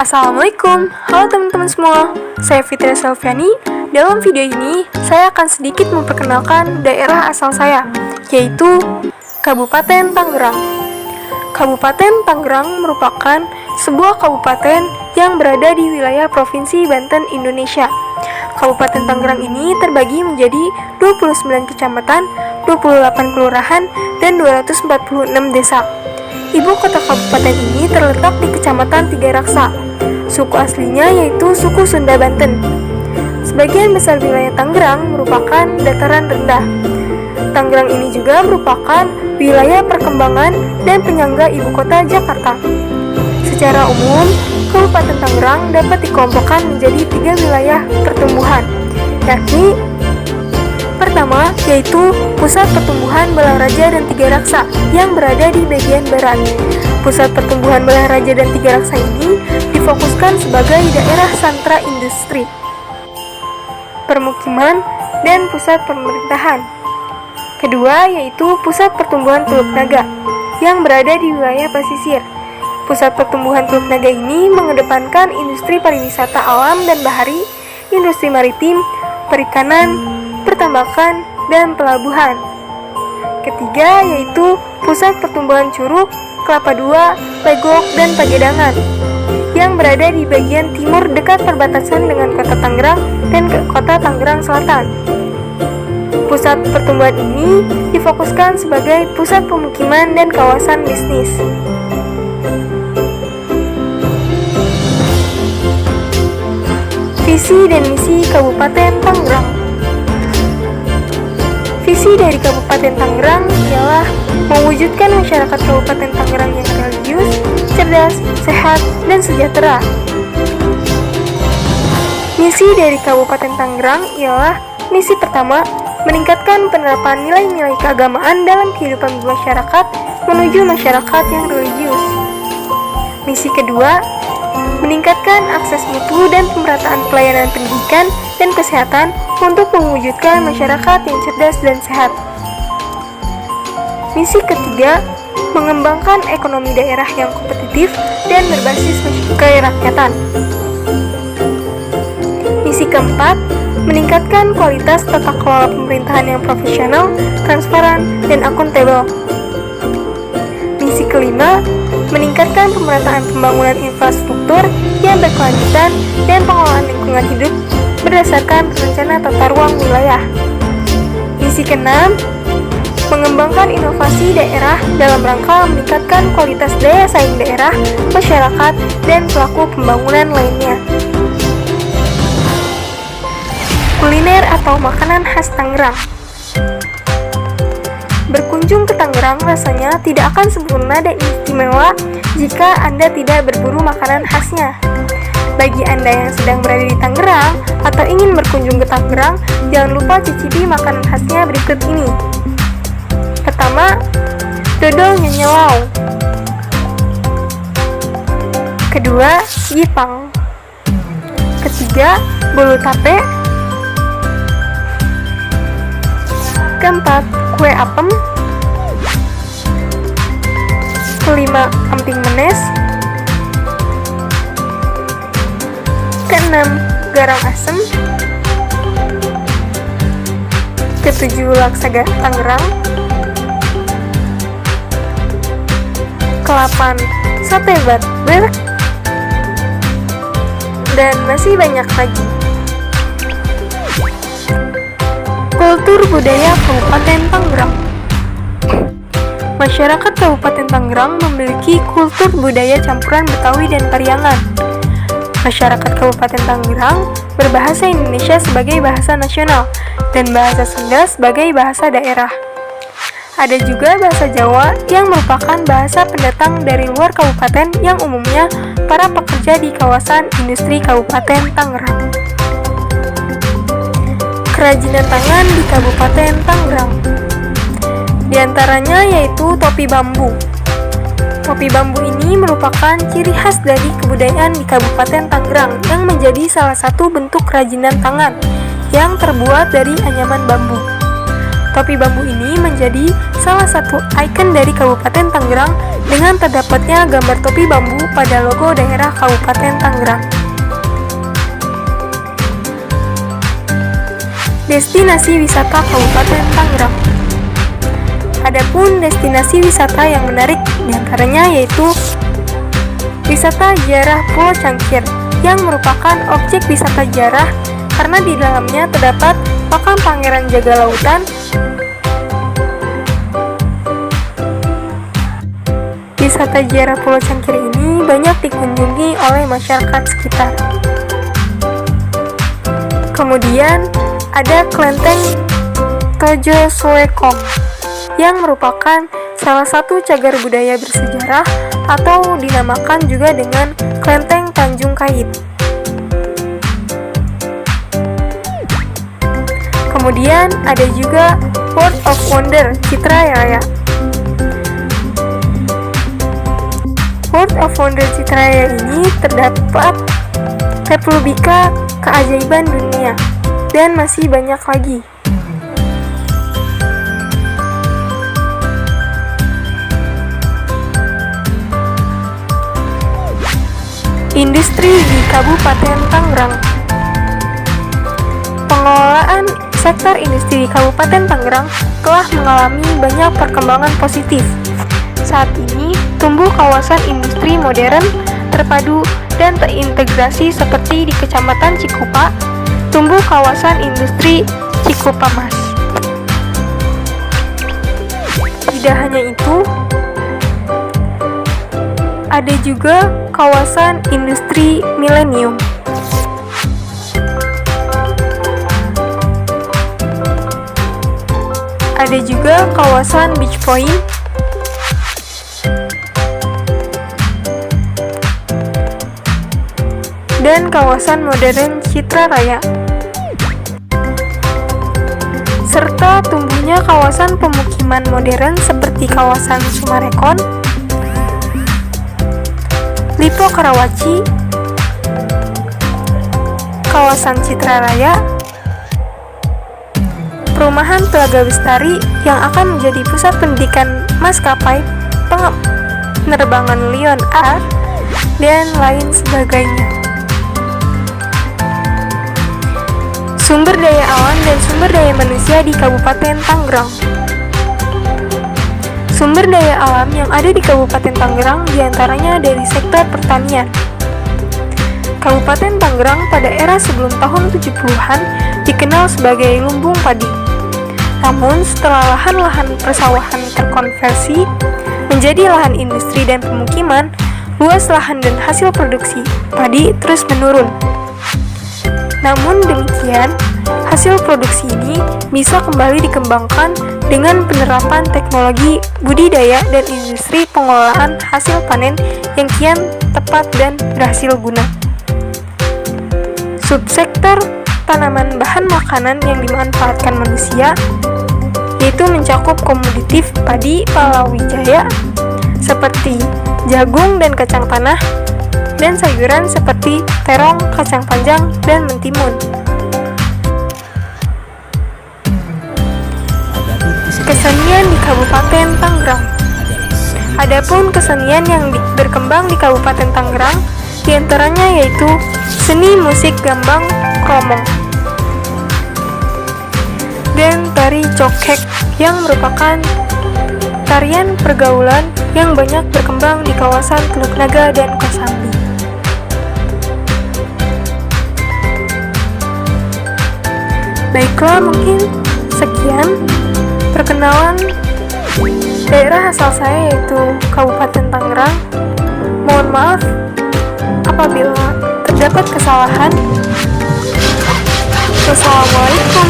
Assalamualaikum, halo teman-teman semua. Saya Fitri Selviani. Dalam video ini, saya akan sedikit memperkenalkan daerah asal saya, yaitu Kabupaten Tangerang. Kabupaten Tangerang merupakan sebuah kabupaten yang berada di wilayah Provinsi Banten, Indonesia. Kabupaten Tangerang ini terbagi menjadi 29 kecamatan, 28 kelurahan, dan 246 desa. Ibu kota kabupaten ini terletak di Kecamatan Tiga Raksa. Suku aslinya yaitu suku Sunda Banten. Sebagian besar wilayah Tangerang merupakan dataran rendah. Tangerang ini juga merupakan wilayah perkembangan dan penyangga ibu kota Jakarta. Secara umum, Kabupaten Tangerang dapat dikelompokkan menjadi 3 wilayah pertumbuhan, yakni pertama, yaitu Pusat Pertumbuhan Balaraja dan Tiga Raksa yang berada di bagian barat. Pusat Pertumbuhan Balaraja dan Tiga Raksa ini difokuskan sebagai daerah sentra industri, permukiman, dan pusat pemerintahan. Kedua, yaitu Pusat Pertumbuhan Teluk Naga yang berada di wilayah pesisir. Pusat Pertumbuhan Teluk Naga ini mengedepankan industri pariwisata alam dan bahari, industri maritim, perikanan, pertambakan, dan pelabuhan. Ketiga, yaitu Pusat Pertumbuhan Curug, Kelapa II, Legok, dan Pagedangan yang berada di bagian timur dekat perbatasan dengan kota Tangerang dan kota Tangerang Selatan. Pusat pertumbuhan ini difokuskan sebagai pusat pemukiman dan kawasan bisnis. Visi dan misi Kabupaten Tangerang. Visi dari Kabupaten Tangerang ialah mewujudkan masyarakat Kabupaten Tangerang yang religius, cerdas, sehat, dan sejahtera. Misi dari Kabupaten Tangerang ialah misi pertama, meningkatkan penerapan nilai-nilai keagamaan dalam kehidupan masyarakat menuju masyarakat yang religius. Misi kedua, meningkatkan akses mutu dan pemerataan pelayanan pendidikan dan kesehatan untuk mewujudkan masyarakat yang cerdas dan sehat. Misi ketiga, mengembangkan ekonomi daerah yang kompetitif dan berbasis kerakyatan. Misi keempat, meningkatkan kualitas tata kelola pemerintahan yang profesional, transparan, dan akuntabel. Misi kelima, meningkatkan pemerataan pembangunan infrastruktur yang berkelanjutan dan pengelolaan lingkungan hidup berdasarkan rencana tata ruang wilayah. Misi keenam, mengembangkan inovasi daerah dalam rangka meningkatkan kualitas daya saing daerah, masyarakat, dan pelaku pembangunan lainnya. Kuliner atau makanan khas Tangerang. Berkunjung ke Tangerang rasanya tidak akan sempurna dan istimewa jika Anda tidak berburu makanan khasnya. Bagi Anda yang sedang berada di Tangerang atau ingin berkunjung ke Tangerang, jangan lupa cicipi makanan khasnya berikut ini. Pertama, dodol nyenyelau. Kedua, yipang. Ketiga, bolu tape. Keempat, kue apem. Kelima, emping menes. Keenam, garang asem. Ketujuh, laksa Tangerang. Ke-8, sate batber. Dan masih banyak lagi. Kultur budaya Kabupaten Tangerang. Masyarakat Kabupaten Tangerang memiliki kultur budaya campuran Betawi dan Pariangan. Masyarakat Kabupaten Tangerang berbahasa Indonesia sebagai bahasa nasional dan bahasa Sunda sebagai bahasa daerah. Ada juga bahasa Jawa yang merupakan bahasa pendatang dari luar kabupaten yang umumnya para pekerja di kawasan industri Kabupaten Tangerang. Kerajinan tangan di Kabupaten Tangerang. Di antaranya yaitu topi bambu. Topi bambu ini merupakan ciri khas dari kebudayaan di Kabupaten Tangerang yang menjadi salah satu bentuk kerajinan tangan yang terbuat dari anyaman bambu. Topi bambu ini menjadi salah satu ikon dari Kabupaten Tangerang dengan terdapatnya gambar topi bambu pada logo daerah Kabupaten Tangerang. Destinasi wisata Kabupaten Tangerang. Adapun destinasi wisata yang menarik diantaranya yaitu wisata ziarah Pulau Cangkir yang merupakan objek wisata ziarah karena di dalamnya terdapat makam Pangeran Jaga Lautan, wisata ziarah Pulau Cangkir ini banyak dikunjungi oleh masyarakat sekitar. Kemudian ada Klenteng Tojo Suekong yang merupakan salah satu cagar budaya bersejarah atau dinamakan juga dengan Klenteng Tanjung Kait. Kemudian ada juga World of Wonder Citraraya. World of Wonder Citraraya ini terdapat replika keajaiban dunia dan masih banyak lagi. Industri di Kabupaten Tangerang. Pengelolaan sektor industri di Kabupaten Tangerang telah mengalami banyak perkembangan positif. Saat ini, tumbuh kawasan industri modern, terpadu, dan terintegrasi seperti di Kecamatan Cikupa, tumbuh kawasan industri Cikupa Mas. Tidak hanya itu, ada juga kawasan industri Millennium. Ada juga kawasan Beach Point, dan kawasan modern Citraraya, serta tumbuhnya kawasan pemukiman modern seperti kawasan Sumarekon, Lipo Karawaci, kawasan Citraraya, perumahan Telaga Bestari yang akan menjadi pusat pendidikan maskapai penerbangan Lion Air, dan lain sebagainya. Sumber daya alam dan sumber daya manusia di Kabupaten Tangerang. Sumber daya alam yang ada di Kabupaten Tangerang diantaranya dari sektor pertanian. Kabupaten Tangerang pada era sebelum tahun 70-an dikenal sebagai lumbung padi. Namun setelah lahan-lahan persawahan terkonversi menjadi lahan industri dan pemukiman, luas lahan dan hasil produksi padi terus menurun. Namun demikian, hasil produksi ini bisa kembali dikembangkan dengan penerapan teknologi budidaya dan industri pengelolaan hasil panen yang kian tepat dan berhasil guna. Subsektor tanaman bahan makanan yang dimanfaatkan manusia yaitu mencakup komoditif padi palawwijaya seperti jagung dan kacang tanah, dan sayuran seperti terong, kacang panjang, dan mentimun. Kesenian di Kabupaten Tangerang. Adapun kesenian yang berkembang di Kabupaten Tangerang diantaranya yaitu seni musik gambang kromong dan tari cokek yang merupakan tarian pergaulan yang banyak berkembang di kawasan Teluk Naga dan Kosambi. Baiklah, mungkin sekian perkenalan daerah asal saya yaitu Kabupaten Tangerang. Mohon maaf apabila terdapat kesalahan. Wassalamualaikum.